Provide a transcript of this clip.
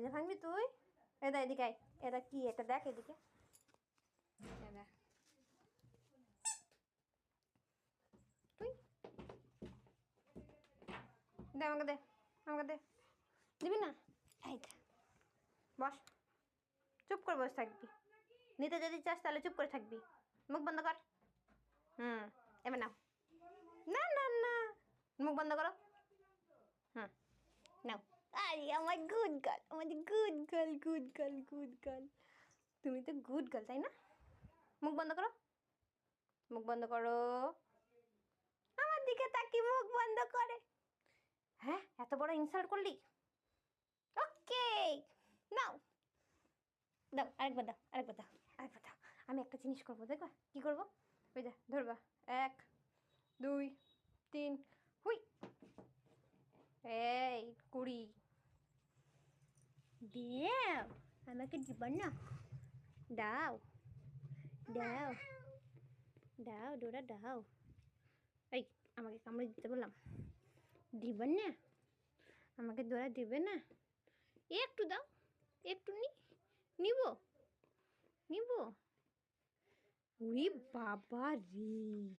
ভেঙে ভাঙবি তুই? এটা এদিকে আয়। এটা কি? এটা দেখ এদিকে। তুই দে, আমাকে দে, আমাকে দে। দিবি না? এই বস, চুপ করে বসে থাকবি। নিতে যদি চাস তাহলে চুপ করে থাকবি। মুখ বন্ধ কর। এবার নাও। না না না, মুখ বন্ধ করো। নাও। আরে আমার গুড গার্ল, আমাদের good girl, good girl, good girl. তুমি তো গুড গার্ল, তাই না? মুখ বন্ধ করো, মুখ বন্ধ করো। আমার দিকে তাকিয়ে মুখ বন্ধ করে। হ্যাঁ, এত বড় ইনসাল্ট করলি? ওকে, নাও দাও, আরেকবার দাও, আরেকবার দাও, আরেকবার দাও। আমি একটা জিনিস করবো, দেখবা কি করবো? ওই যা ধরবা, 1 2 3, হুই। এই কুড়ি দাও, আমাকে দিবা না? দাও দাও দাও, ডোরা দাও। এই, আমাকে কামড়ে দিতে বললাম, দিবেন না? আমাকে ডোরা দিবে না? একটু দাও, একটু নিব নিব। উই বাবা রে,